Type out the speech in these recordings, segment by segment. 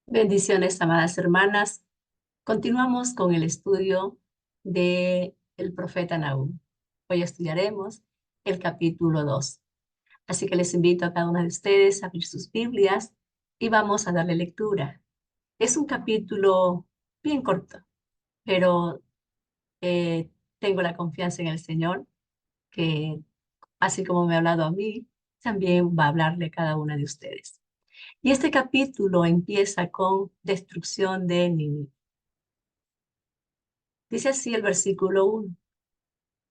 Bendiciones, amadas hermanas. Continuamos con el estudio del profeta Nahum. Hoy estudiaremos el capítulo 2. Así que les invito a cada una de ustedes a abrir sus Biblias y vamos a darle lectura. Es un capítulo bien corto, pero tengo la confianza en el Señor que, así como me ha hablado a mí, también va a hablarle a cada una de ustedes. Y este capítulo empieza con destrucción de Nínive. Dice así el versículo 1.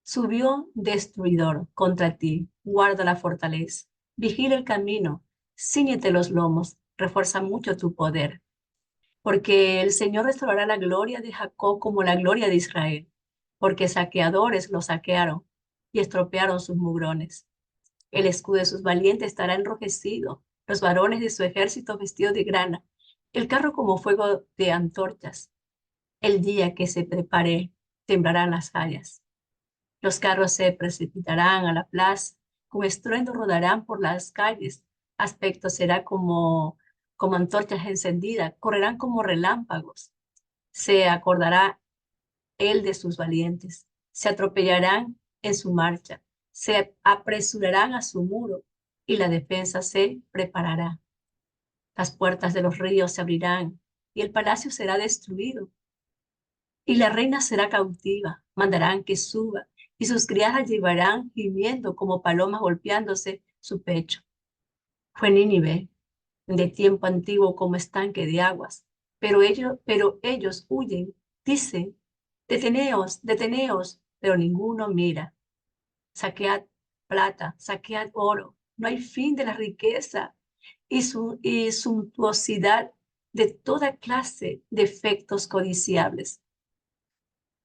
Subió destruidor contra ti, guarda la fortaleza, vigila el camino, cíñete los lomos, refuerza mucho tu poder, porque el Señor restaurará la gloria de Jacob como la gloria de Israel, porque saqueadores lo saquearon y estropearon sus mugrones. El escudo de sus valientes estará enrojecido, los varones de su ejército vestidos de grana, el carro como fuego de antorchas. El día que se prepare, temblarán las calles. Los carros se precipitarán a la plaza, con estruendo rodarán por las calles. Aspecto será como antorchas encendidas, correrán como relámpagos. Se acordará él de sus valientes, se atropellarán en su marcha, se apresurarán a su muro y la defensa se preparará. Las puertas de los ríos se abrirán y el palacio será destruido. Y la reina será cautiva, mandarán que suba, y sus criadas llevarán gimiendo como palomas golpeándose su pecho. Fue Nínive, de tiempo antiguo como estanque de aguas, pero ellos huyen, dicen, deteneos, deteneos, pero ninguno mira. Saquead plata, saquead oro, no hay fin de la riqueza y suntuosidad de toda clase de efectos codiciables.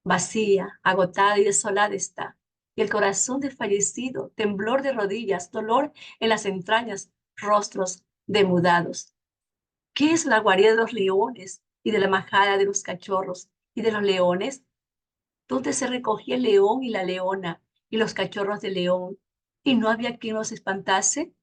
Vacía, agotada y desolada está. Y el corazón desfallecido, temblor de rodillas, dolor en las entrañas, rostros demudados. ¿Qué es la guarida de los leones y de la majada de los cachorros y de los leones? ¿Dónde se recogía el león y la leona y los cachorros de león? ¿Y no había quien los espantase?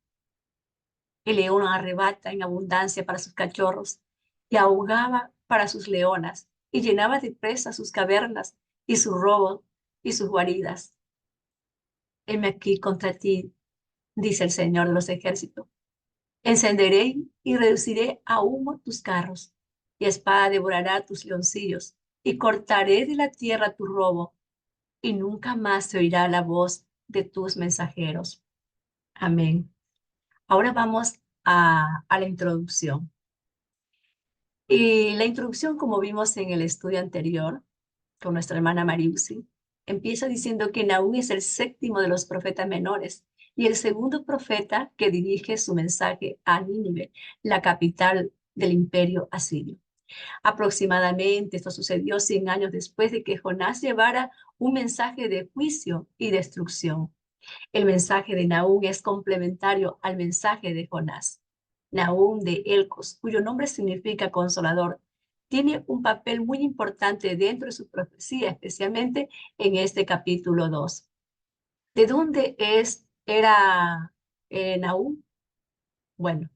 El león arrebata en abundancia para sus cachorros y ahogaba para sus leonas y llenaba de presa sus cavernas y sus robos y sus guaridas. Heme aquí contra ti, dice el Señor de los ejércitos. Encenderé y reduciré a humo tus carros, y espada devorará tus leoncillos, y cortaré de la tierra tu robo, y nunca más se oirá la voz de tus mensajeros. Amén. Ahora vamos a la introducción. Y la introducción, como vimos en el estudio anterior con nuestra hermana Mariusi, empieza diciendo que Nahum es el séptimo de los profetas menores y el segundo profeta que dirige su mensaje a Nínive, la capital del imperio asirio. Aproximadamente esto sucedió 100 años después de que Jonás llevara un mensaje de juicio y destrucción. El mensaje de Nahum es complementario al mensaje de Jonás. Nahum de Elcos, cuyo nombre significa consolador, tiene un papel muy importante dentro de su profecía, especialmente en este capítulo 2. ¿De dónde era Nahum? Bueno,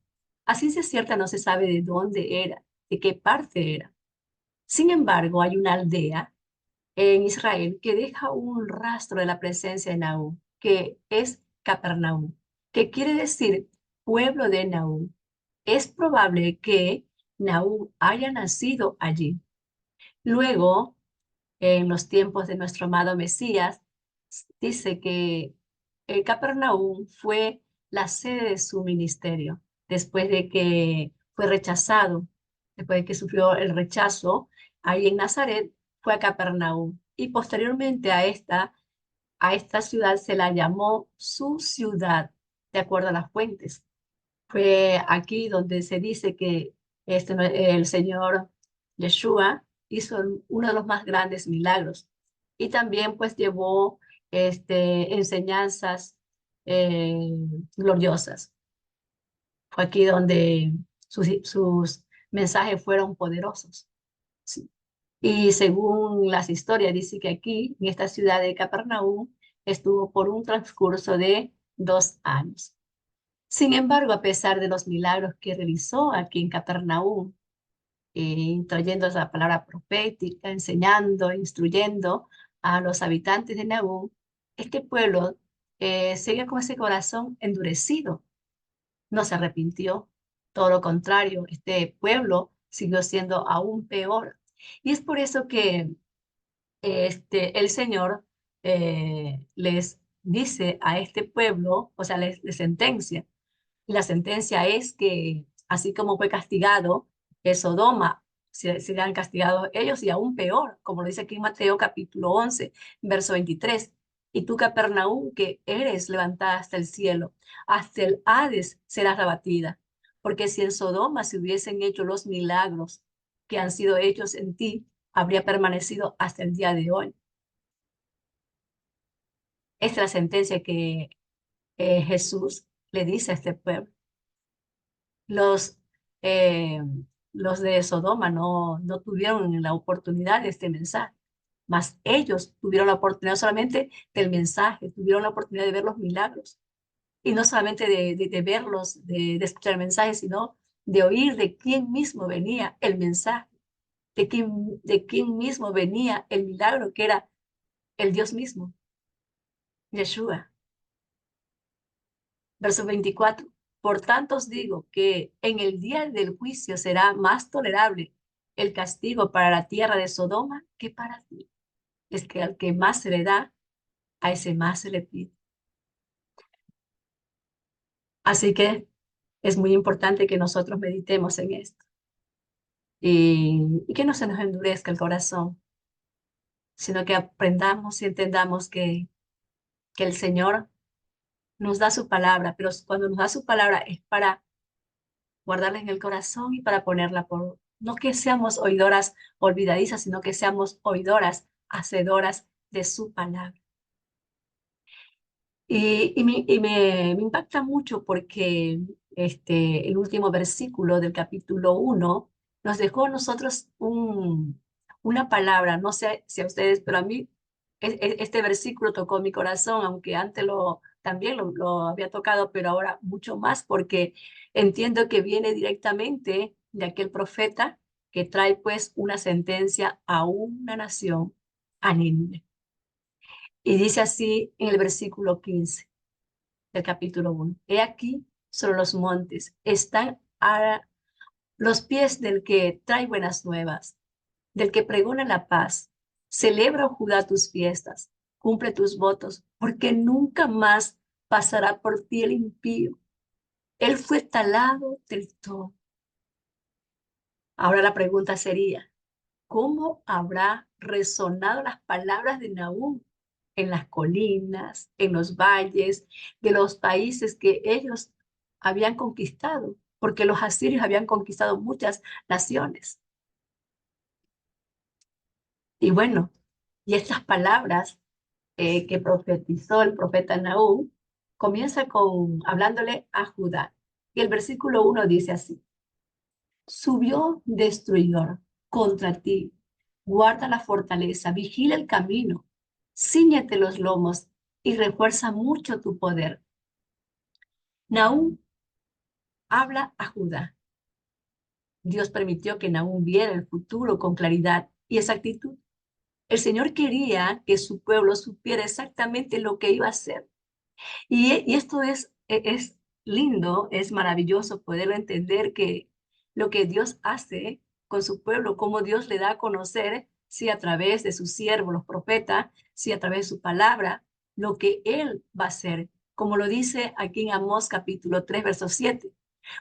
a ciencia cierta no se sabe de dónde era, de qué parte era. Sin embargo, hay una aldea en Israel que deja un rastro de la presencia de Nahum, que es Capernaum, que quiere decir pueblo de Nahum. Es probable que Nahum haya nacido allí. Luego, en los tiempos de nuestro amado Mesías, dice que el Capernaum fue la sede de su ministerio, después de que fue rechazado, después de que sufrió el rechazo, ahí en Nazaret fue a Capernaum y posteriormente a esta ciudad se la llamó su ciudad, de acuerdo a las fuentes. Fue aquí donde se dice que el Señor Yeshua hizo uno de los más grandes milagros y también pues llevó enseñanzas eh, gloriosas. Fue aquí donde sus mensajes fueron poderosos. Sí. Y según las historias, dice que aquí, en esta ciudad de Capernaum, estuvo por un transcurso de 2 años. Sin embargo, a pesar de los milagros que realizó aquí en Capernaum, trayendo esa palabra profética, enseñando, instruyendo a los habitantes de Nahum, este pueblo seguía con ese corazón endurecido, no se arrepintió, todo lo contrario, este pueblo siguió siendo aún peor. Y es por eso que el Señor les dice a este pueblo, o sea, les sentencia. Y la sentencia es que, así como fue castigado Sodoma, serán castigados ellos y aún peor, como lo dice aquí en Mateo capítulo 11, verso 23. Y tú, Capernaum, que eres levantada hasta el cielo, hasta el Hades serás abatida. Porque si en Sodoma se hubiesen hecho los milagros que han sido hechos en ti, habría permanecido hasta el día de hoy. Esta es la sentencia que Jesús le dice a este pueblo. Los, eh, los de Sodoma no tuvieron la oportunidad de este mensaje, mas ellos tuvieron la oportunidad solamente del mensaje, tuvieron la oportunidad de ver los milagros, y no solamente de verlos, de escuchar el mensaje, sino de oír de quién mismo venía el mensaje, de quién mismo venía el milagro, que era el Dios mismo, Yeshua. Verso 24. Por tanto os digo que en el día del juicio será más tolerable el castigo para la tierra de Sodoma que para ti. Es que al que más se le da, a ese más se le pide. Así que es muy importante que nosotros meditemos en esto y que no se nos endurezca el corazón, sino que aprendamos y entendamos que el Señor nos da su palabra, pero cuando nos da su palabra es para guardarla en el corazón y para ponerla por, no que seamos oidoras olvidadizas, sino que seamos oidoras, hacedoras de su palabra. Me impacta mucho porque el último versículo del capítulo 1 nos dejó a nosotros una palabra, no sé si a ustedes, pero a mí este versículo tocó mi corazón, aunque antes también lo había tocado, pero ahora mucho más porque entiendo que viene directamente de aquel profeta que trae pues una sentencia a una nación, a Nínive. Y dice así en el versículo 15 del capítulo 1. He aquí sobre los montes están a los pies del que trae buenas nuevas, del que pregona la paz. Celebra, oh Judá, tus fiestas, cumple tus votos, porque nunca más pasará por ti el impío. Él fue talado del todo. Ahora la pregunta sería, ¿cómo habrá resonado las palabras de Nahum en las colinas, en los valles, de los países que ellos habían conquistado? Porque los asirios habían conquistado muchas naciones. Y bueno, y estas palabras que profetizó el profeta Nahum comienza con hablándole a Judá. Y el versículo 1 dice así: subió destruidor contra ti, guarda la fortaleza, vigila el camino, cíñete los lomos y refuerza mucho tu poder. Nahum habla a Judá. Dios permitió que Nahum viera el futuro con claridad y exactitud. El Señor quería que su pueblo supiera exactamente lo que iba a hacer. Y esto es lindo, es maravilloso poderlo entender, que lo que Dios hace con su pueblo, cómo Dios le da a conocer, sí, a través de sus siervos, los profetas, sí, a través de su palabra, lo que Él va a hacer, como lo dice aquí en Amós capítulo 3, verso 7.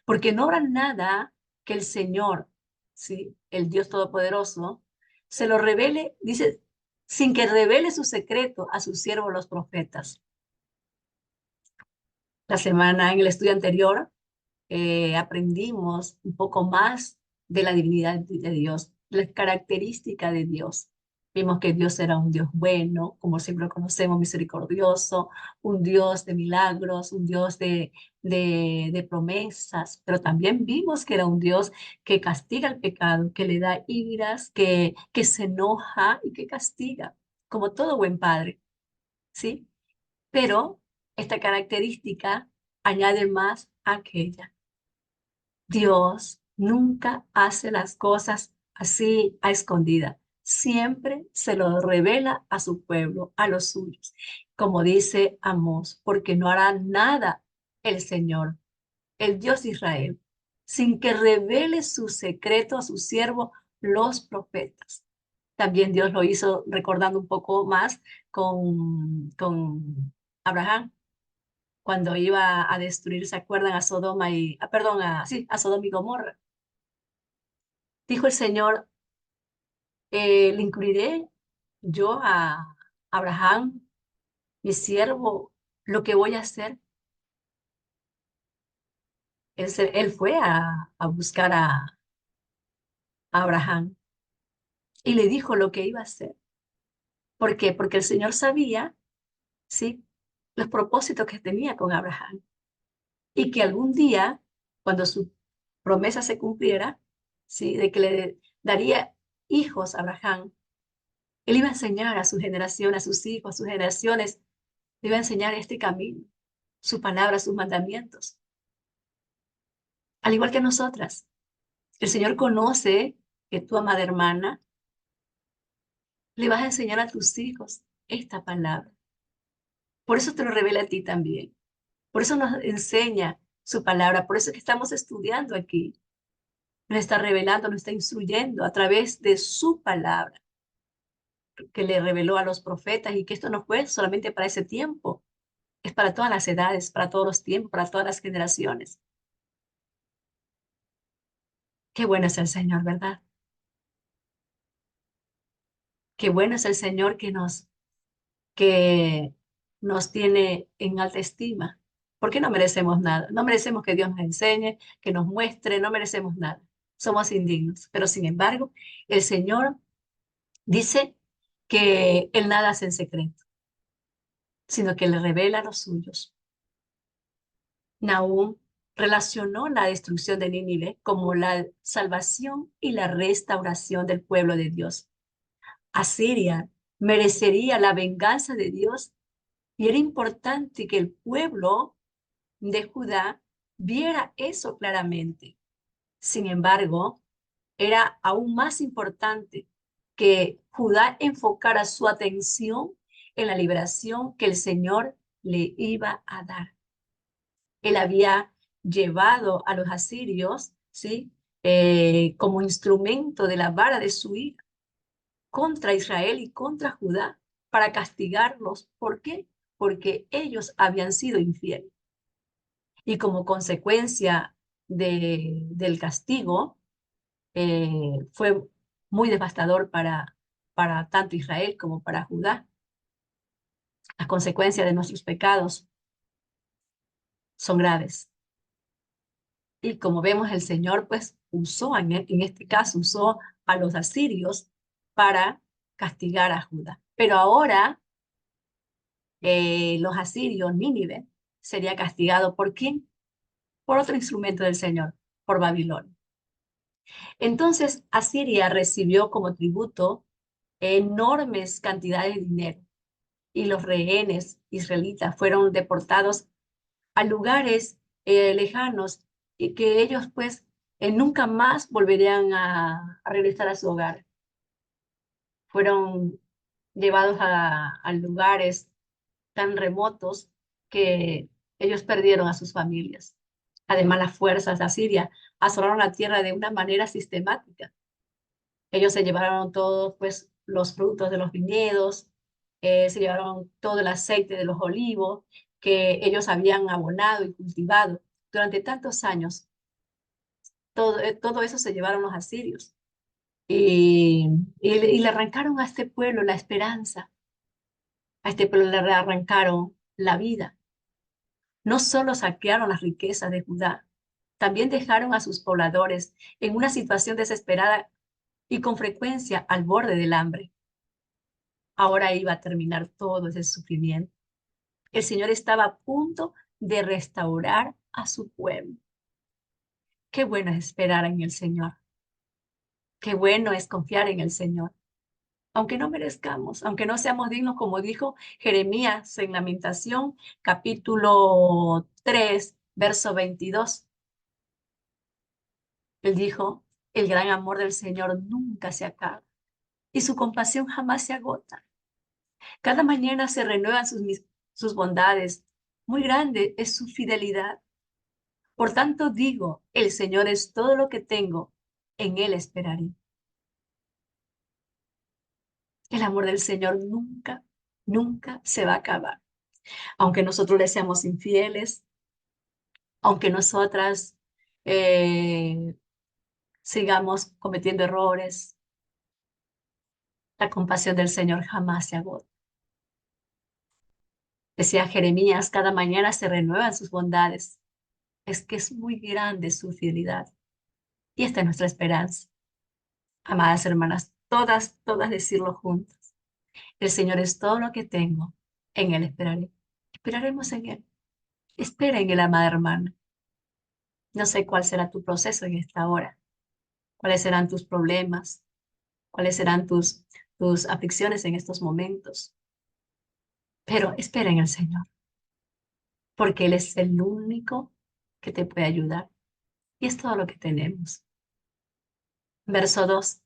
Porque no habrá nada que el Señor, sí, el Dios Todopoderoso, se lo revele, dice, sin que revele su secreto a sus siervos los profetas. La semana, en el estudio anterior, aprendimos un poco más de la divinidad de Dios, la característica de Dios. Vimos que Dios era un Dios bueno, como siempre lo conocemos, misericordioso, un Dios de milagros, un Dios de promesas, pero también vimos que era un Dios que castiga el pecado, que le da iras, que se enoja y que castiga, como todo buen padre, ¿sí? Pero esta característica añade más a aquella. Dios nunca hace las cosas así a escondida. Siempre se lo revela a su pueblo, a los suyos, como dice Amós, porque no hará nada el Señor, el Dios de Israel, sin que revele su secreto a sus siervos, los profetas. También Dios lo hizo recordando un poco más con Abraham, cuando iba a destruir, ¿se acuerdan? A Sodoma y, perdón, sí, a Sodoma y Gomorra. Dijo el Señor, le incluiré yo a Abraham, mi siervo, lo que voy a hacer. Él fue a buscar a Abraham y le dijo lo que iba a hacer. ¿Por qué? Porque el Señor sabía, ¿sí?, los propósitos que tenía con Abraham y que algún día, cuando su promesa se cumpliera, ¿sí?, de que le daría hijos a Abraham, él iba a enseñar a su generación, a sus hijos, a sus generaciones, le iba a enseñar este camino, su palabra, sus mandamientos. Al igual que nosotras, el Señor conoce que tu amada hermana le vas a enseñar a tus hijos esta palabra. Por eso te lo revela a ti también. Por eso nos enseña su palabra. Por eso es que estamos estudiando aquí. Nos está revelando, nos está instruyendo a través de su palabra que le reveló a los profetas y que esto no fue solamente para ese tiempo. Es para todas las edades, para todos los tiempos, para todas las generaciones. Qué bueno es el Señor, ¿verdad? Qué bueno es el Señor que nos tiene en alta estima, porque no merecemos nada, no merecemos que Dios nos enseñe, que nos muestre, no merecemos nada, somos indignos, pero sin embargo, el Señor dice que Él nada hace en secreto, sino que le revela a los suyos. Nahum relacionó la destrucción de Nínive como la salvación y la restauración del pueblo de Dios. Asiria merecería la venganza de Dios y era importante que el pueblo de Judá viera eso claramente. Sin embargo, era aún más importante que Judá enfocara su atención en la liberación que el Señor le iba a dar. Él había llevado a los asirios, ¿sí?, como instrumento de la vara de su ira contra Israel y contra Judá para castigarlos. ¿Por qué? Porque ellos habían sido infieles. Y como consecuencia del castigo, fue muy devastador para tanto Israel como para Judá. Las consecuencias de nuestros pecados son graves. Y como vemos, el Señor pues usó, en este caso, usó a los asirios para castigar a Judá. Pero ahora los asirios, Nínive, sería castigado ¿por quién? Por otro instrumento del Señor, por Babilonia. Entonces, Asiria recibió como tributo enormes cantidades de dinero y los rehenes israelitas fueron deportados a lugares lejanos y que ellos pues nunca más volverían a regresar a su hogar. Fueron llevados a lugares tan remotos que ellos perdieron a sus familias. Además, las fuerzas de Asiria asolaron la tierra de una manera sistemática. Ellos se llevaron todos pues, los frutos de los viñedos, se llevaron todo el aceite de los olivos que ellos habían abonado y cultivado durante tantos años. Todo eso se llevaron los asirios y le arrancaron a este pueblo la esperanza, a este pueblo le arrancaron la vida. No solo saquearon las riquezas de Judá, también dejaron a sus pobladores en una situación desesperada y con frecuencia al borde del hambre. Ahora iba a terminar todo ese sufrimiento. El Señor estaba a punto de restaurar a su pueblo. Qué bueno es esperar en el Señor. Qué bueno es confiar en el Señor. Aunque no merezcamos, aunque no seamos dignos, como dijo Jeremías en Lamentación, capítulo 3, verso 22. Él dijo, el gran amor del Señor nunca se acaba y su compasión jamás se agota. Cada mañana se renuevan sus bondades. Muy grande es su fidelidad. Por tanto digo, el Señor es todo lo que tengo, en Él esperaré. El amor del Señor nunca, nunca se va a acabar. Aunque nosotros le seamos infieles, aunque nosotras eh, sigamos cometiendo errores, la compasión del Señor jamás se agota. Decía Jeremías, cada mañana se renuevan sus bondades. Es que es muy grande su fidelidad. Y esta es nuestra esperanza. Amadas hermanas, todas, todas decirlo juntas. El Señor es todo lo que tengo. En Él esperaré. Esperaremos en Él. Espera en Él, amada hermana. No sé cuál será tu proceso en esta hora. Cuáles serán tus problemas. Cuáles serán tus aflicciones en estos momentos. Pero espera en el Señor. Porque Él es el único que te puede ayudar. Y es todo lo que tenemos. Verso 2.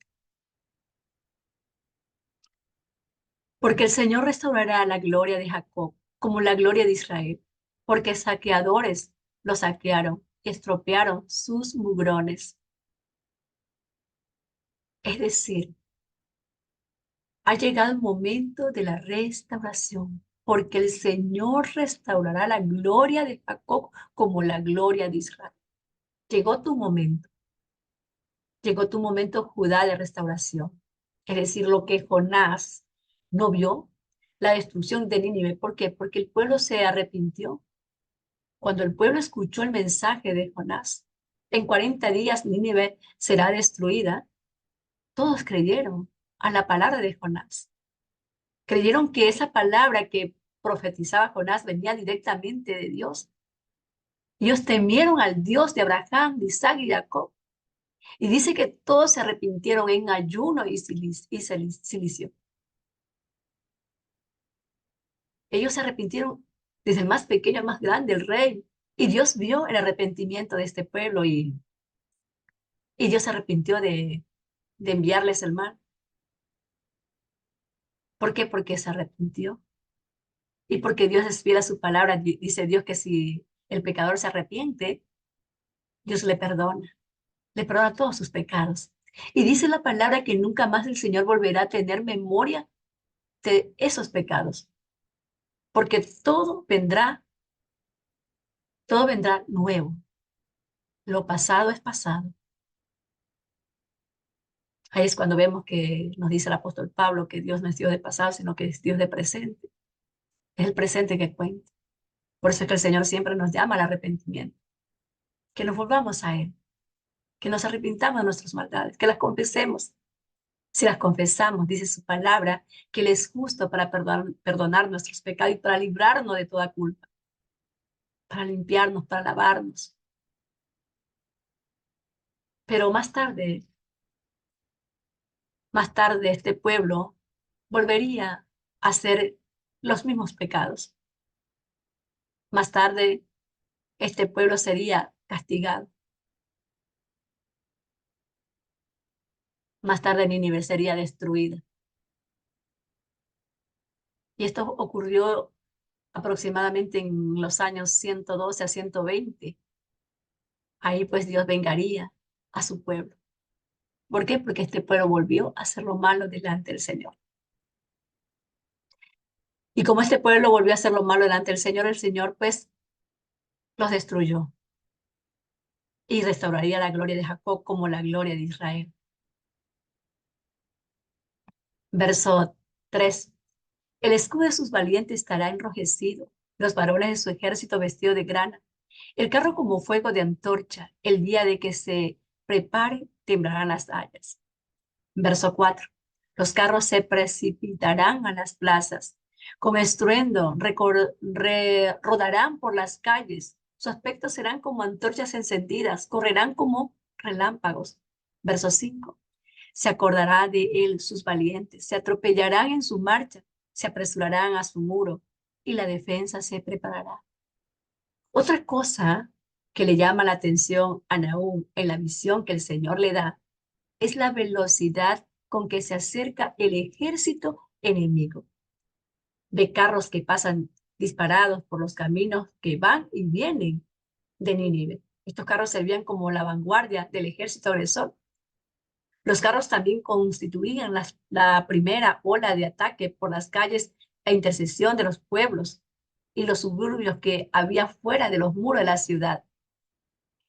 Porque el Señor restaurará la gloria de Jacob como la gloria de Israel, porque saqueadores lo saquearon y estropearon sus mugrones. Es decir, ha llegado el momento de la restauración, porque el Señor restaurará la gloria de Jacob como la gloria de Israel. Llegó tu momento, Judá, de restauración. Es decir, lo que Jonás no vio, la destrucción de Nínive. ¿Por qué? Porque el pueblo se arrepintió. Cuando el pueblo escuchó el mensaje de Jonás, en 40 días Nínive será destruida, todos creyeron a la palabra de Jonás. Creyeron que esa palabra que profetizaba Jonás venía directamente de Dios. Ellos temieron al Dios de Abraham, de Isaac y Jacob. Y dice que todos se arrepintieron en ayuno y silicio. Ellos se arrepintieron desde el más pequeño al más grande, el rey. Y Dios vio el arrepentimiento de este pueblo y Dios se arrepintió de enviarles el mal. ¿Por qué? Porque se arrepintió. Y porque Dios es fiel a su palabra. Dice Dios que si el pecador se arrepiente, Dios le perdona todos sus pecados. Y dice la palabra que nunca más el Señor volverá a tener memoria de esos pecados, porque todo vendrá nuevo. Lo pasado es pasado. Ahí es cuando vemos que nos dice el apóstol Pablo que Dios no es Dios de pasado, sino que es Dios de presente. Es el presente que cuenta. Por eso es que el Señor siempre nos llama al arrepentimiento, que nos volvamos a Él, que nos arrepintamos de nuestras maldades, que las confesemos. Si las confesamos, dice su palabra, que Él es justo para perdonar nuestros pecados y para librarnos de toda culpa, para limpiarnos, para lavarnos. Pero más tarde este pueblo volvería a hacer los mismos pecados. Más tarde este pueblo sería castigado. Más tarde Nínive sería destruida. Y esto ocurrió aproximadamente en los años 112 a 120. Ahí pues Dios vengaría a su pueblo. ¿Por qué? Porque este pueblo volvió a hacer lo malo delante del Señor. Y como este pueblo volvió a hacer lo malo delante del Señor, el Señor pues los destruyó y restauraría la gloria de Jacob como la gloria de Israel. Verso 3. El escudo de sus valientes estará enrojecido, los varones de su ejército vestidos de grana. El carro como fuego de antorcha, el día de que se prepare, temblarán las hayas. Verso 4. Los carros se precipitarán a las plazas, con estruendo rodarán por las calles. Sus aspectos serán como antorchas encendidas, correrán como relámpagos. Verso 5. Se acordará de él sus valientes, se atropellarán en su marcha, se apresurarán a su muro y la defensa se preparará. Otra cosa que le llama la atención a Nahum en la visión que el Señor le da es la velocidad con que se acerca el ejército enemigo. Ve carros que pasan disparados por los caminos que van y vienen de Nínive. Estos carros servían como la vanguardia del ejército agresor. Los carros también constituían la primera ola de ataque por las calles e intercesión de los pueblos y los suburbios que había fuera de los muros de la ciudad.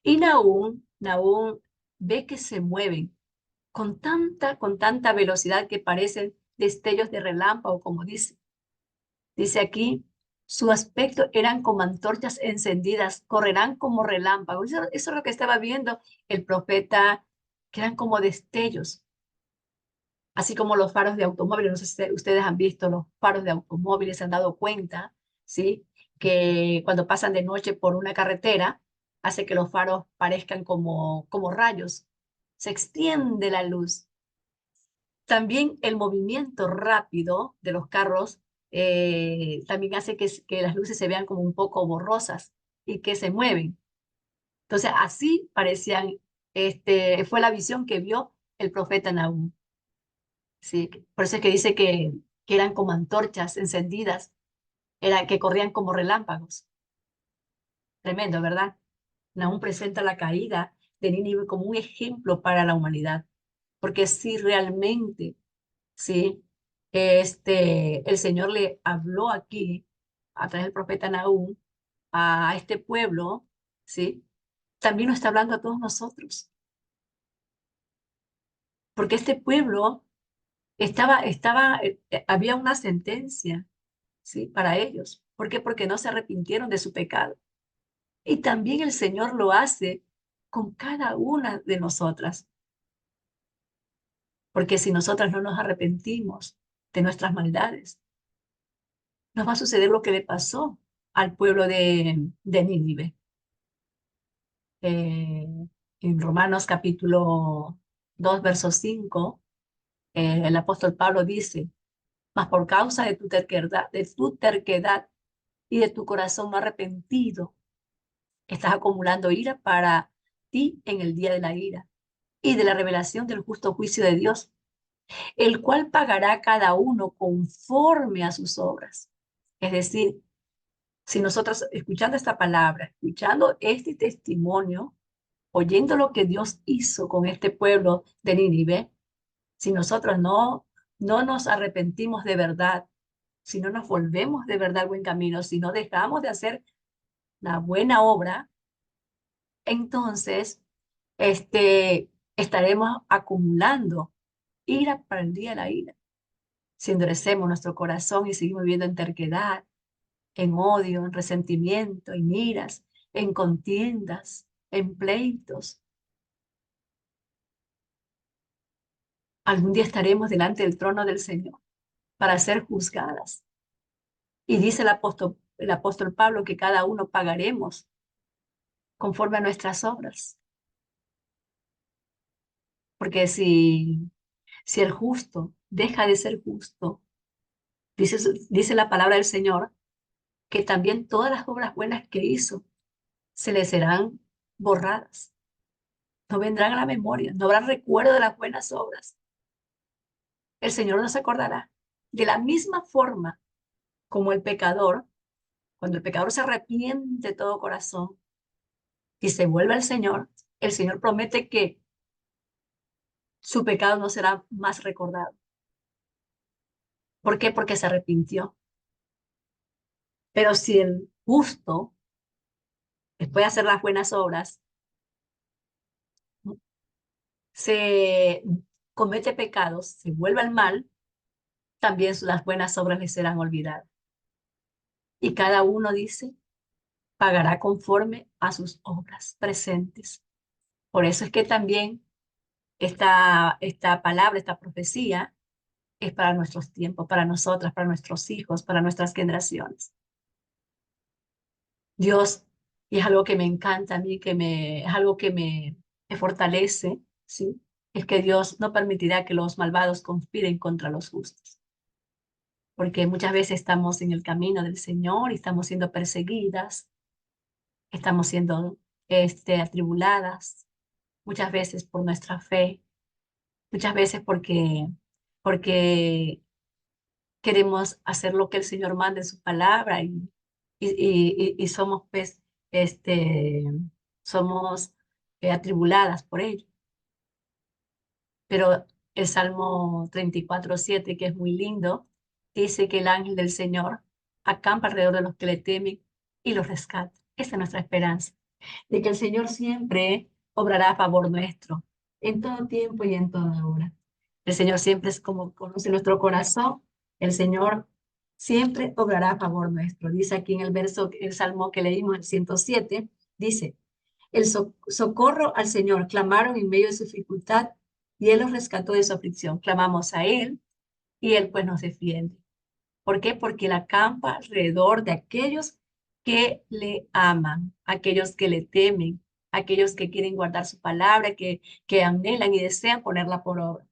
Y Nahum ve que se mueven con tanta velocidad que parecen destellos de relámpago, como dice. Dice aquí, su aspecto eran como antorchas encendidas, correrán como relámpagos. Eso es lo que estaba viendo el profeta, que eran como destellos, así como los faros de automóviles. No sé si ustedes han visto los faros de automóviles, se han dado cuenta, ¿sí? Que cuando pasan de noche por una carretera, hace que los faros parezcan como rayos. Se extiende la luz. También el movimiento rápido de los carros también hace que las luces se vean como un poco borrosas y que se mueven. Entonces, así parecían, fue la visión que vio el profeta Nahum. Sí, por eso es que dice que eran como antorchas encendidas, que corrían como relámpagos. Tremendo, ¿verdad? Nahum presenta la caída de Nínive como un ejemplo para la humanidad, porque si realmente, sí, el Señor le habló aquí a través del profeta Nahum a este pueblo, sí, también nos está hablando a todos nosotros, porque este pueblo había una sentencia, ¿sí? Para ellos. ¿Por qué? Porque no se arrepintieron de su pecado. Y también el Señor lo hace con cada una de nosotras, porque si nosotras no nos arrepentimos de nuestras maldades, nos va a suceder lo que le pasó al pueblo de Nínive. Eh, en Romanos capítulo 2, verso 5, el apóstol Pablo dice, mas por causa de tu terquedad y de tu corazón no arrepentido, estás acumulando ira para ti en el día de la ira y de la revelación del justo juicio de Dios, el cual pagará a cada uno conforme a sus obras. Es decir, si nosotros escuchando esta palabra, escuchando este testimonio, oyendo lo que Dios hizo con este pueblo de Nínive, si nosotros no nos arrepentimos de verdad, si no nos volvemos de verdad al buen camino, si no dejamos de hacer la buena obra, entonces estaremos acumulando ira para el día de la ira. Si endurecemos nuestro corazón y seguimos viviendo en terquedad, en odio, en resentimiento, en iras, en contiendas, en pleitos, algún día estaremos delante del trono del Señor para ser juzgadas. Y dice el apóstol Pablo que cada uno pagaremos conforme a nuestras obras. Porque si el justo deja de ser justo, dice, dice la palabra del Señor, que también todas las obras buenas que hizo se le serán borradas. No vendrán a la memoria, no habrá recuerdo de las buenas obras. El Señor no se acordará. De la misma forma como el pecador, cuando el pecador se arrepiente de todo corazón y se vuelve al Señor, el Señor promete que su pecado no será más recordado. ¿Por qué? Porque se arrepintió. Pero si el justo, después de hacer las buenas obras, se comete pecados, se vuelve al mal, también las buenas obras le serán olvidadas. Y cada uno dice, pagará conforme a sus obras presentes. Por eso es que también esta palabra, esta profecía, es para nuestros tiempos, para nosotras, para nuestros hijos, para nuestras generaciones. Dios, y es algo que me encanta a mí, es algo que me fortalece, ¿sí? Es que Dios no permitirá que los malvados conspiren contra los justos. Porque muchas veces estamos en el camino del Señor y estamos siendo perseguidas, estamos siendo atribuladas, muchas veces por nuestra fe, muchas veces porque queremos hacer lo que el Señor manda en su palabra y somos, pues, somos atribuladas por ello. Pero el Salmo 34:7, que es muy lindo, dice que el ángel del Señor acampa alrededor de los que le temen y los rescata. Esa es nuestra esperanza, de que el Señor siempre obrará a favor nuestro, en todo tiempo y en toda hora. El Señor siempre es como conoce nuestro corazón, el Señor siempre obrará a favor nuestro. Dice aquí en el verso, el Salmo que leímos, el 107, dice, socorro al Señor, clamaron en medio de su dificultad y Él los rescató de su aflicción. Clamamos a Él y Él pues nos defiende. ¿Por qué? Porque Él acampa alrededor de aquellos que le aman, aquellos que le temen, aquellos que quieren guardar su palabra, que anhelan y desean ponerla por obra.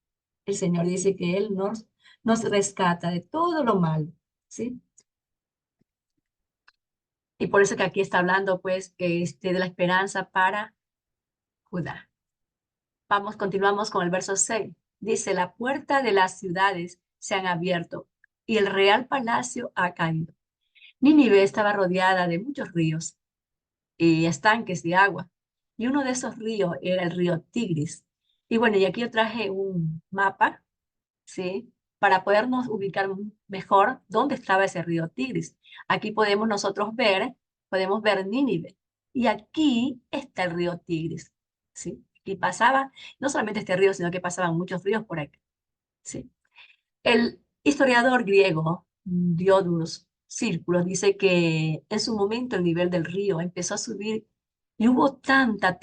El Señor dice que Él nos rescata de todo lo malo, ¿sí? Y por eso que aquí está hablando, pues, de la esperanza para Judá. Vamos, continuamos con el verso 6. Dice, la puerta de las ciudades se han abierto y el real palacio ha caído. Nínive estaba rodeada de muchos ríos y estanques de agua, y uno de esos ríos era el río Tigris. Y bueno, y aquí yo traje un mapa, ¿sí? Para podernos ubicar mejor dónde estaba ese río Tigris. Aquí podemos ver Nínive, y aquí está el río Tigris, ¿sí? Y pasaba, no solamente este río, sino que pasaban muchos ríos por aquí, ¿sí? El historiador griego Diodorus Círculos dice que en su momento el nivel del río empezó a subir y hubo tanta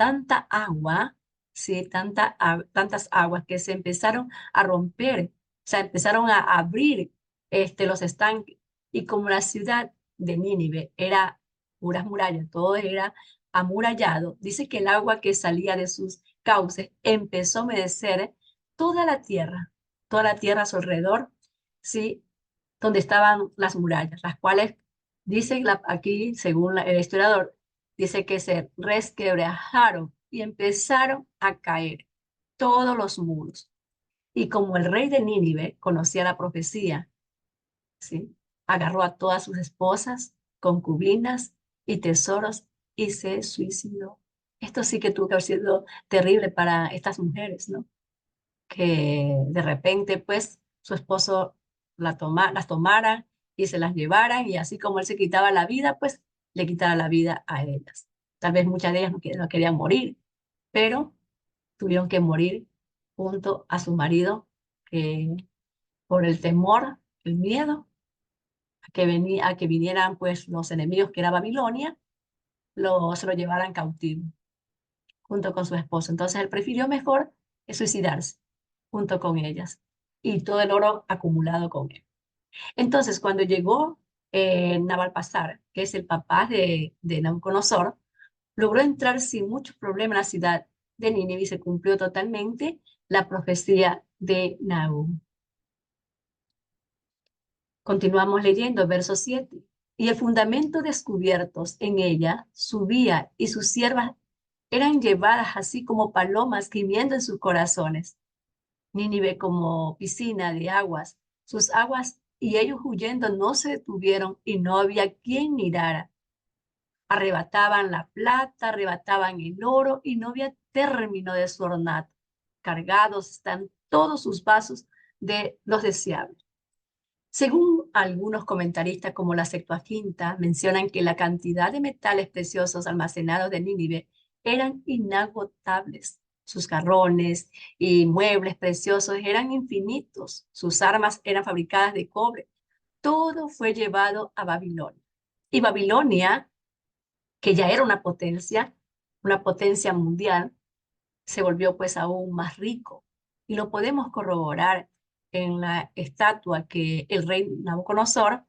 agua, ¿sí? Tantas aguas que se empezaron a romper, o sea, empezaron a abrir los estanques. Y como la ciudad de Nínive era puras murallas, todo era amurallado, dice que el agua que salía de sus cauces empezó a humedecer toda la tierra, toda la tierra a su alrededor, ¿sí? Donde estaban las murallas, las cuales, dice aquí, según el historiador, dice que se resquebrajaron y empezaron a caer todos los muros. Y como el rey de Nínive conocía la profecía, ¿sí? Agarró a todas sus esposas, concubinas y tesoros y se suicidó. Esto sí que tuvo que haber sido terrible para estas mujeres, ¿no? Que de repente pues su esposo las tomara y se las llevara y así como él se quitaba la vida, pues le quitara la vida a ellas. Tal vez muchas de ellas no querían morir, pero tuvieron que morir junto a su marido que por el temor, el miedo a que vinieran pues los enemigos que era Babilonia, se lo llevaran cautivo junto con su esposo. Entonces él prefirió mejor suicidarse junto con ellas y todo el oro acumulado con él. Entonces, cuando llegó Navalpasar, que es el papá de Nabucodonosor, logró entrar sin muchos problemas en la ciudad de Nínive y se cumplió totalmente la profecía de Nahum. Continuamos leyendo, verso 7. Y el fundamento descubiertos en ella subía y sus siervas eran llevadas así como palomas gimiendo en sus corazones. Nínive como piscina de aguas, sus aguas y ellos huyendo no se detuvieron y no había quien mirara. Arrebataban la plata, arrebataban el oro y no había término de su ornato. Cargados están todos sus vasos de los deseables. Según algunos comentaristas como la Septuaginta, mencionan que la cantidad de metales preciosos almacenados de Nínive eran inagotables. Sus jarrones y muebles preciosos eran infinitos. Sus armas eran fabricadas de cobre. Todo fue llevado a Babilonia. Y Babilonia, que ya era una potencia mundial, se volvió pues aún más rico. Y lo podemos corroborar en la estatua que el rey Nabucodonosor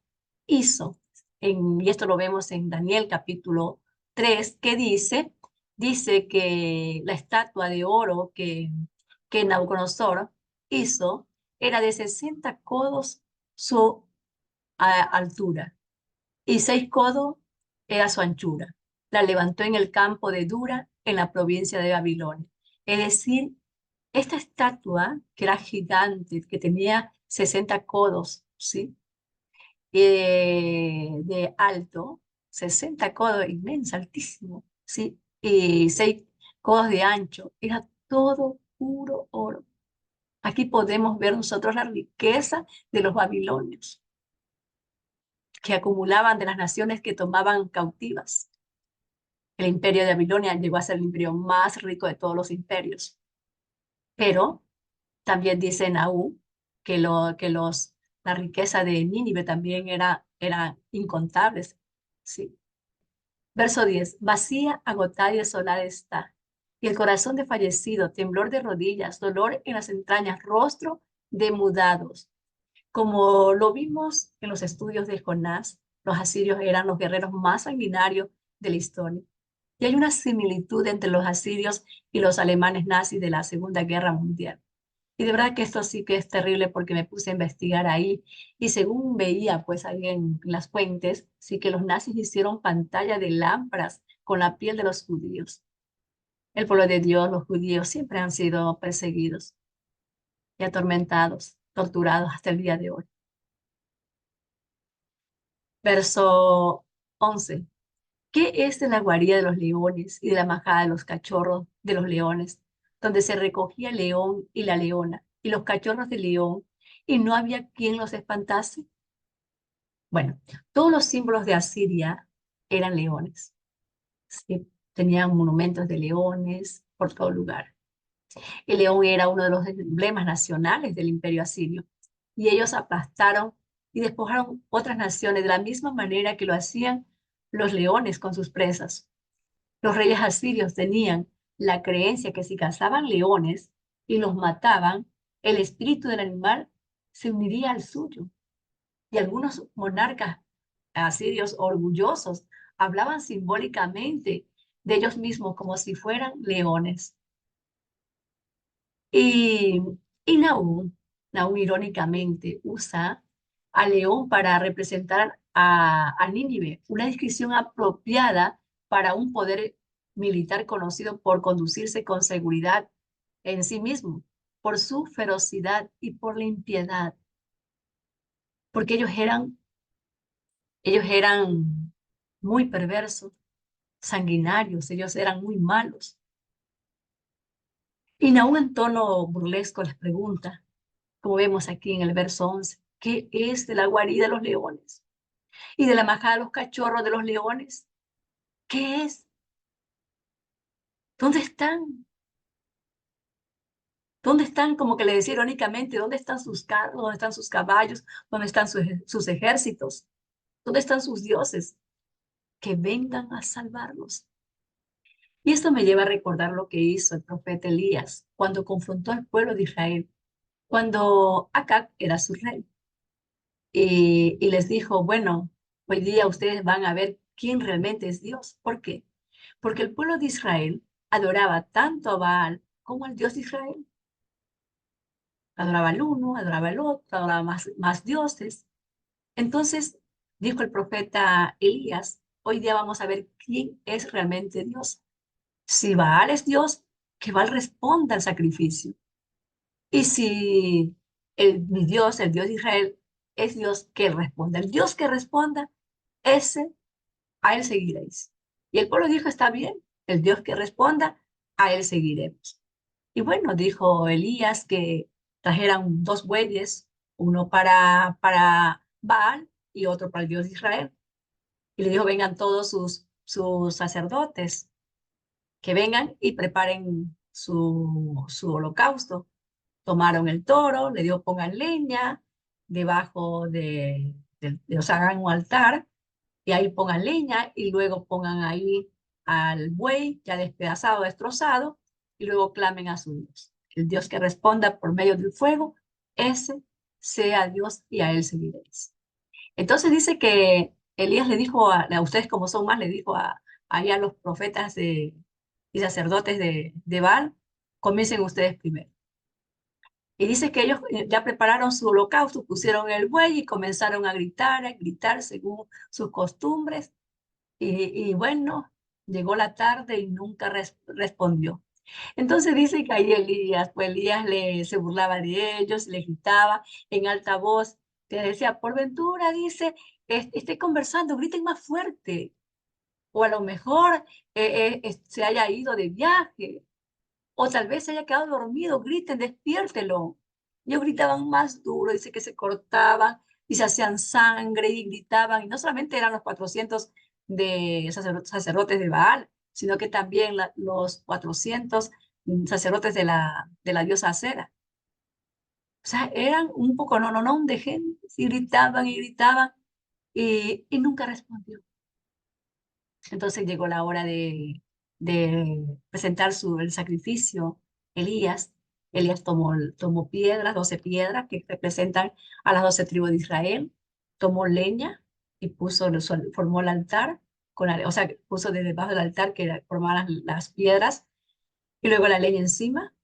hizo. Y esto lo vemos en Daniel capítulo 3, que dice que la estatua de oro que Nabucodonosor hizo era de 60 codos su altura y 6 codos era su anchura. la levantó en el campo de Dura, en la provincia de Babilonia. Es decir, esta estatua, que era gigante, que tenía 60 codos, ¿sí? De alto, 60 codos, inmensa, altísimo, ¿sí? Y 6 codos de ancho, era todo puro oro. Aquí podemos ver nosotros la riqueza de los babilonios, que acumulaban de las naciones que tomaban cautivas. El imperio de Babilonia llegó a ser el imperio más rico de todos los imperios. Pero también dice Nahum que la riqueza de Nínive también era incontables. Sí. Verso 10. Vacía, agotada y desolada está. Y el corazón de fallecido, temblor de rodillas, dolor en las entrañas, rostro de mudados. Como lo vimos en los estudios de Jonás, los asirios eran los guerreros más sanguinarios de la historia. Y hay una similitud entre los asirios y los alemanes nazis de la Segunda Guerra Mundial. Y de verdad que esto sí que es terrible porque me puse a investigar ahí y según veía pues ahí en las fuentes, sí que los nazis hicieron pantalla de lámparas con la piel de los judíos. El pueblo de Dios, los judíos, siempre han sido perseguidos y atormentados, torturados hasta el día de hoy. Verso 11. ¿Qué es de la guarida de los leones y de la majada de los cachorros de los leones, donde se recogía el león y la leona y los cachorros del león, y no había quien los espantase? Bueno, todos los símbolos de Asiria eran leones, ¿sí? Tenían monumentos de leones por todo lugar. El león era uno de los emblemas nacionales del imperio asirio, y ellos aplastaron y despojaron otras naciones de la misma manera que lo hacían los leones con sus presas. Los reyes asirios tenían la creencia que si cazaban leones y los mataban, el espíritu del animal se uniría al suyo. Y algunos monarcas asirios orgullosos hablaban simbólicamente de ellos mismos como si fueran leones. Y, y Nahum irónicamente usa a león para representar a Nínive, una descripción apropiada para un poder militar conocido por conducirse con seguridad en sí mismo, por su ferocidad y por la impiedad, porque ellos eran muy perversos, sanguinarios, ellos eran muy malos. Y Nahum en tono burlesco les pregunta, como vemos aquí en el verso 11, ¿qué es de la guarida de los leones? ¿Y de la majada de los cachorros de los leones? ¿Qué es? ¿Dónde están? ¿Dónde están? Como que le decía irónicamente, ¿dónde están sus carros? ¿Dónde están sus caballos? ¿Dónde están sus ejércitos? ¿Dónde están sus dioses? Que vengan a salvarlos. Y esto me lleva a recordar lo que hizo el profeta Elías cuando confrontó al pueblo de Israel, cuando Acab era su rey. Y les dijo, bueno, hoy día ustedes van a ver quién realmente es Dios. ¿Por qué? Porque el pueblo de Israel adoraba tanto a Baal como al Dios de Israel. Adoraba al uno, adoraba al otro, adoraba más dioses. Entonces dijo el profeta Elías, hoy día vamos a ver quién es realmente Dios. Si Baal es Dios, que Baal responda al sacrificio. Y si mi Dios, el Dios de Israel, es Dios, que responda. El Dios que responda, ese, a él seguiréis. Y el pueblo dijo, está bien, el Dios que responda, a él seguiremos. Y bueno, dijo Elías que trajeran 2 bueyes, uno para Baal y otro para el Dios de Israel. Y le dijo, vengan todos sus sacerdotes, que vengan y preparen su holocausto. Tomaron el toro, le dio, pongan leña debajo o sea, hagan un altar y ahí pongan leña y luego pongan ahí al buey ya despedazado, destrozado y luego clamen a su Dios. El Dios que responda por medio del fuego, ese sea Dios y a él seguiréis. Entonces dice que Elías le dijo a ustedes como son más, le dijo ahí a los profetas y sacerdotes de Baal, comiencen ustedes primero. Y dice que ellos ya prepararon su holocausto, pusieron el buey y comenzaron a gritar según sus costumbres. Y bueno, Llegó la tarde y nunca respondió. Entonces dice que ahí Elías, pues Elías se burlaba de ellos, le gritaba en alta voz, te decía, por ventura, dice, esté conversando, griten más fuerte. O a lo mejor se haya ido de viaje, o tal vez se haya quedado dormido, griten, despiértelo. Ellos gritaban más duro, dice que se cortaban y se hacían sangre y gritaban, y no solamente eran los 400 de sacerdotes de Baal, sino que también los 400 sacerdotes de la diosa Acera. O sea, eran un poco, no, de gente, y gritaban, y nunca respondió. Entonces llegó la hora de presentar el sacrificio. Elías, Elías tomó piedras, 12 piedras que representan a las 12 tribus de Israel, tomó leña y formó el altar, o sea, puso debajo del altar que formaban las piedras, y luego la leña encima,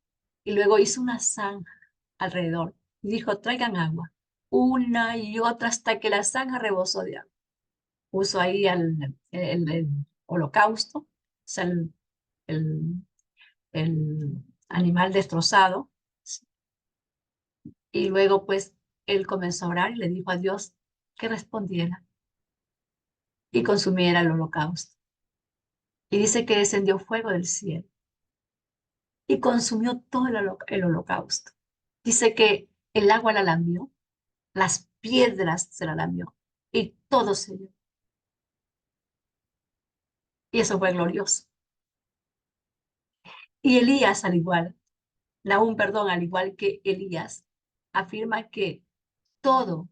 y luego hizo una zanja alrededor. Y dijo, traigan agua, una y otra hasta que la zanja rebosó de agua. Puso ahí el holocausto, o sea, el, el animal destrozado, y luego pues él comenzó a orar y le dijo a Dios que respondiera y consumiera el holocausto. Y dice que descendió fuego del cielo y consumió todo el holocausto. Dice que el agua la lamió, las piedras se la lamió y todo se dio. Y eso fue glorioso. Y Elías al igual, Nahum, perdón, al igual que Elías, afirma que todo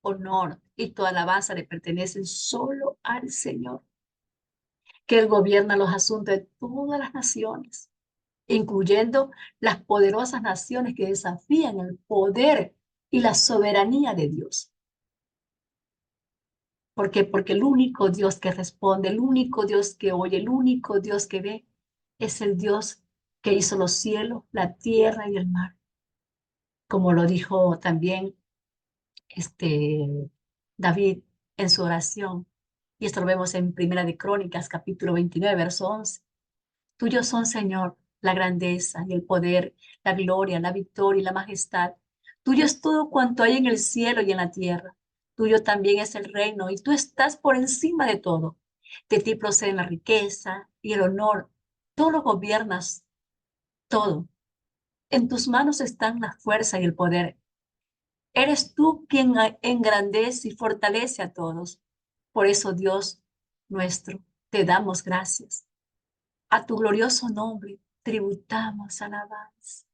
honor y toda alabanza le pertenecen solo al Señor, que Él gobierna los asuntos de todas las naciones, incluyendo las poderosas naciones que desafían el poder y la soberanía de Dios. ¿Por qué? Porque el único Dios que responde, el único Dios que oye, el único Dios que ve, es el Dios que hizo los cielos, la tierra y el mar. Como lo dijo también David en su oración. Y esto lo vemos en Primera de Crónicas, capítulo 29, verso 11. Tuyo son, Señor, la grandeza y el poder, la gloria, la victoria y la majestad. Tuyo es todo cuanto hay en el cielo y en la tierra. Tuyo también es el reino y tú estás por encima de todo. De ti proceden la riqueza y el honor. Tú lo gobiernas todo. En tus manos están la fuerza y el poder. Eres tú quien engrandece y fortalece a todos. Por eso, Dios nuestro, te damos gracias. A tu glorioso nombre tributamos alabanza.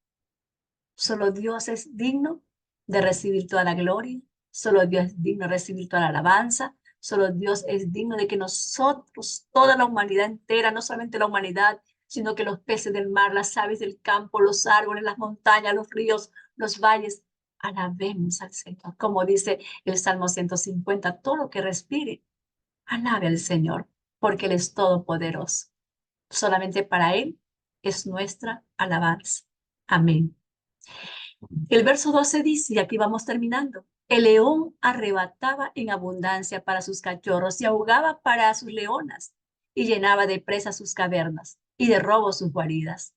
Solo Dios es digno de recibir toda la gloria. Solo Dios es digno de recibir toda la alabanza. Solo Dios es digno de que nosotros, toda la humanidad entera, no solamente la humanidad, sino que los peces del mar, las aves del campo, los árboles, las montañas, los ríos, los valles, alabemos al Señor. Como dice el Salmo 150, todo lo que respire, alabe al Señor, porque Él es todopoderoso. Solamente para Él es nuestra alabanza. Amén. El verso 12 dice, y aquí vamos terminando, el león arrebataba en abundancia para sus cachorros y ahogaba para sus leonas y llenaba de presa sus cavernas y de robo sus guaridas.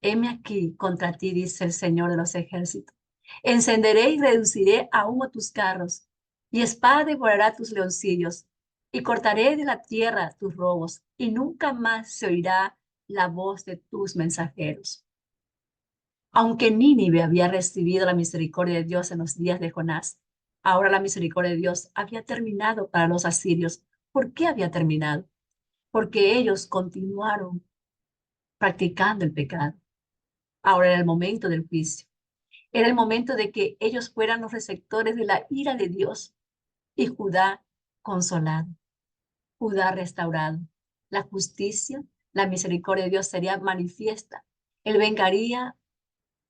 Heme aquí contra ti, dice el Señor de los ejércitos. Encenderé y reduciré a humo tus carros, y espada devorará tus leoncillos, y cortaré de la tierra tus robos, y nunca más se oirá la voz de tus mensajeros. Aunque Nínive había recibido la misericordia de Dios en los días de Jonás, ahora la misericordia de Dios había terminado para los asirios. ¿Por qué había terminado? Porque ellos continuaron practicando el pecado. Ahora era el momento del juicio. Era el momento de que ellos fueran los receptores de la ira de Dios y Judá consolado, Judá restaurado. La justicia, la misericordia de Dios sería manifiesta. Él vengaría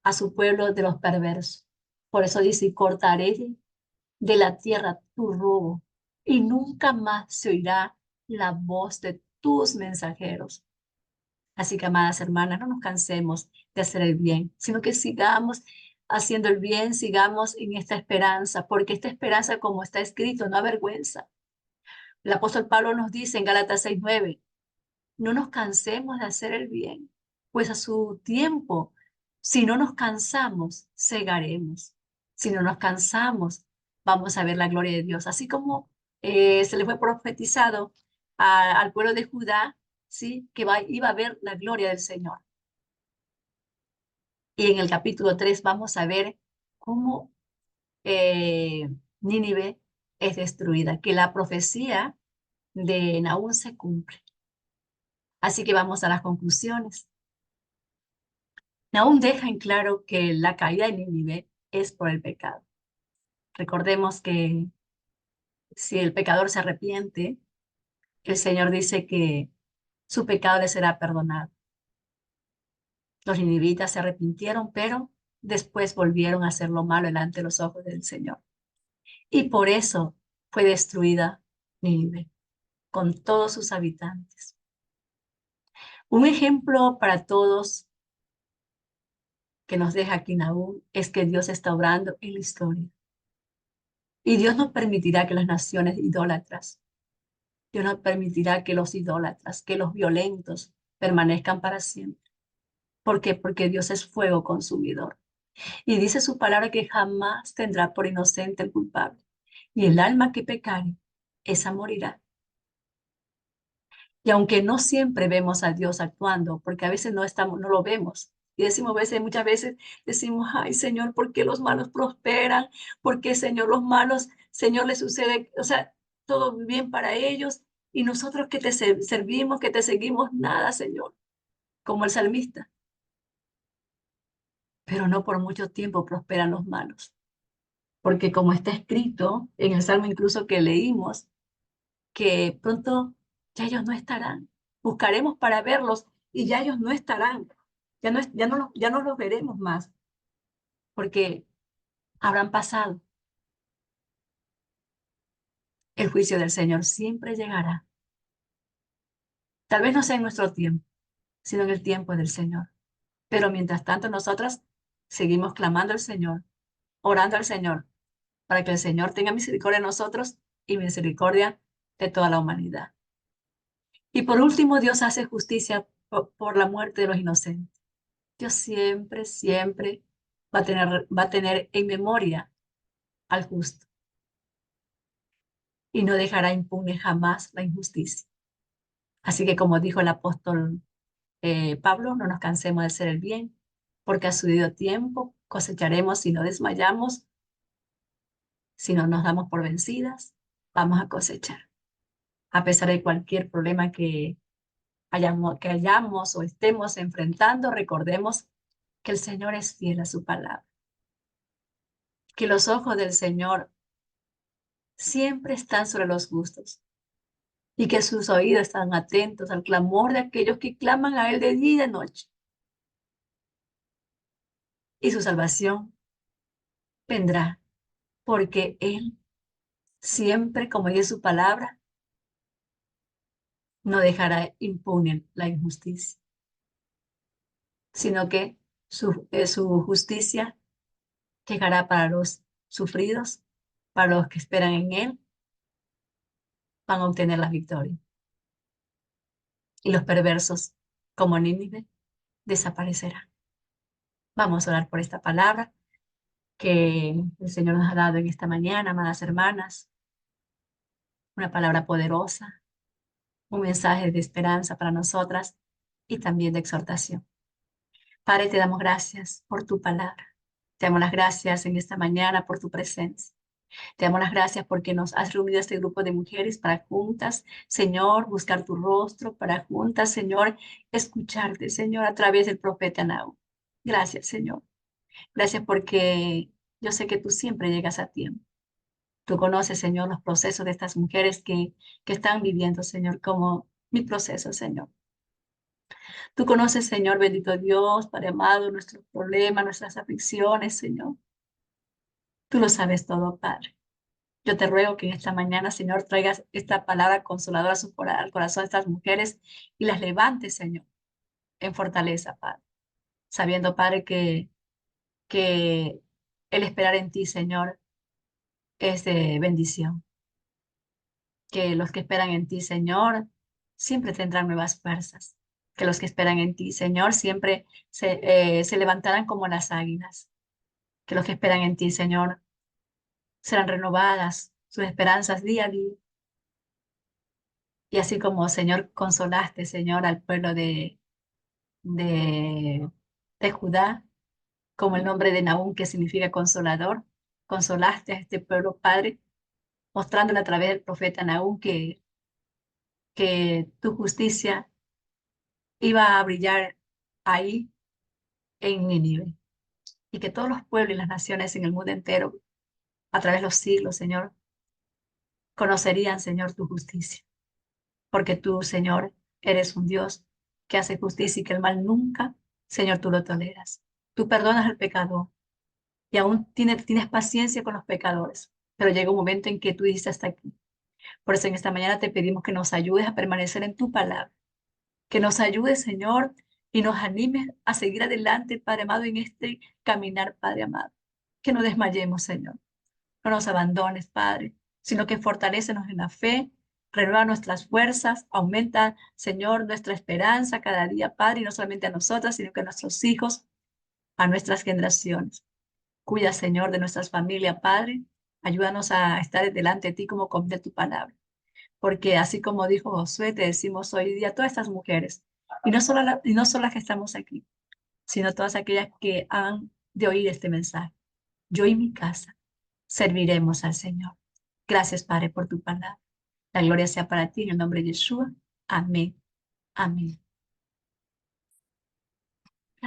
a su pueblo de los perversos. Por eso dice, cortaré de la tierra tu robo y nunca más se oirá la voz de tus mensajeros. Así que, amadas hermanas, no nos cansemos de hacer el bien, sino que sigamos haciendo el bien, sigamos en esta esperanza, porque esta esperanza, como está escrito, no avergüenza, El apóstol Pablo nos dice en Gálatas 6:9, no nos cansemos de hacer el bien, pues a su tiempo, si no nos cansamos, segaremos. Si no nos cansamos, vamos a ver la gloria de Dios. Así como se le fue profetizado al pueblo de Judá, ¿sí? Que iba a ver la gloria del Señor. Y en el capítulo 3 vamos a ver cómo eh, Nínive es destruida, que la profecía de Nahum se cumple. Así que vamos a las conclusiones. Nahum deja en claro que la caída de Nínive es por el pecado. Recordemos que si el pecador se arrepiente, el Señor dice que su pecado le será perdonado. Los ninivitas se arrepintieron, pero después volvieron a hacer lo malo delante de los ojos del Señor. Y por eso fue destruida Nínive, con todos sus habitantes. Un ejemplo para todos que nos deja aquí Nahum es que Dios está obrando en la historia. Y Dios no permitirá que las naciones idólatras, Dios no permitirá que los idólatras, que los violentos permanezcan para siempre. ¿Por qué? Porque Dios es fuego consumidor. Y dice su palabra que jamás tendrá por inocente el culpable. Y el alma que pecare, esa morirá. Y aunque no siempre vemos a Dios actuando, porque a veces no lo vemos. Y decimos muchas veces decimos, ay Señor, ¿por qué los malos prosperan? ¿Por qué Señor los malos, Señor, les sucede, o sea, todo bien para ellos? Y nosotros que te servimos, que te seguimos, nada, Señor, como el salmista. Pero no por mucho tiempo prosperan los malos. Porque como está escrito en el salmo incluso que leímos, que pronto ya ellos no estarán. Buscaremos para verlos y ya ellos no estarán. Ya no los veremos más porque habrán pasado. El juicio del Señor siempre llegará. Tal vez no sea en nuestro tiempo, sino en el tiempo del Señor. Pero mientras tanto nosotras seguimos clamando al Señor, orando al Señor, para que el Señor tenga misericordia de nosotros y misericordia de toda la humanidad. Y por último, Dios hace justicia por la muerte de los inocentes. Dios siempre, siempre va a tener en memoria al justo y no dejará impune jamás la injusticia. Así que como dijo el apóstol Pablo, no nos cansemos de hacer el bien, porque a su debido tiempo cosecharemos si no desmayamos, si no nos damos por vencidas, vamos a cosechar. A pesar de cualquier problema que hayamos o estemos enfrentando, recordemos que el Señor es fiel a su palabra, que los ojos del Señor siempre están sobre los justos y que sus oídos están atentos al clamor de aquellos que claman a Él de día y de noche. Y su salvación vendrá porque Él siempre, como dice su palabra, no dejará impune la injusticia, sino que su justicia llegará para los sufridos, para los que esperan en Él, van a obtener la victoria. Y los perversos, como Nínive, desaparecerán. Vamos a orar por esta palabra que el Señor nos ha dado en esta mañana, amadas hermanas, una palabra poderosa, un mensaje de esperanza para nosotras y también de exhortación. Padre, te damos gracias por tu palabra. Te damos las gracias en esta mañana por tu presencia. Te damos las gracias porque nos has reunido a este grupo de mujeres para juntas, Señor, buscar tu rostro, para juntas, Señor, escucharte, Señor, a través del profeta Nahum. Gracias, Señor. Gracias porque yo sé que tú siempre llegas a tiempo. Tú conoces, Señor, los procesos de estas mujeres que están viviendo, Señor, como mi proceso, Señor. Tú conoces, Señor, bendito Dios, Padre amado, nuestros problemas, nuestras aflicciones, Señor. Tú lo sabes todo, Padre. Yo te ruego que en esta mañana, Señor, traigas esta palabra consoladora a al corazón de estas mujeres y las levantes, Señor, en fortaleza, Padre. Sabiendo, Padre, que el esperar en ti, Señor, es de bendición. que los que esperan en ti, Señor, siempre tendrán nuevas fuerzas. Que los que esperan en ti, Señor, siempre se levantarán como las águilas. Que los que esperan en ti, Señor, serán renovadas sus esperanzas día a día. Y así como, Señor, consolaste, Señor, al pueblo de, de Judá, como el nombre de Nahum, que significa consolador, consolaste a este pueblo, Padre, mostrándole a través del profeta Nahum que tu justicia iba a brillar ahí en Nínive y que todos los pueblos y las naciones en el mundo entero, a través de los siglos, Señor, conocerían, Señor, tu justicia. Porque tú, Señor, eres un Dios que hace justicia y que el mal nunca, Señor, tú lo toleras. Tú perdonas al pecador y aún tienes paciencia con los pecadores, pero llega un momento en que tú dices hasta aquí. Por eso en esta mañana te pedimos que nos ayudes a permanecer en tu palabra, que nos ayudes, Señor, y nos animes a seguir adelante, Padre amado, en este caminar, Padre amado. Que no desmayemos, Señor. No nos abandones, Padre, sino que fortalécenos en la fe, renueva nuestras fuerzas, aumenta, Señor, nuestra esperanza cada día, Padre, y no solamente a nosotras, sino que a nuestros hijos, a nuestras generaciones. Cuida, Señor, de nuestras familias, Padre. Ayúdanos a estar delante de ti como de tu palabra. Porque así como dijo Josué, te decimos hoy día a todas estas mujeres, y no solo las que estamos aquí, sino todas aquellas que han de oír este mensaje. Yo y mi casa serviremos al Señor. Gracias, Padre, por tu palabra. La gloria sea para ti en el nombre de Yeshua. Amén. Amén.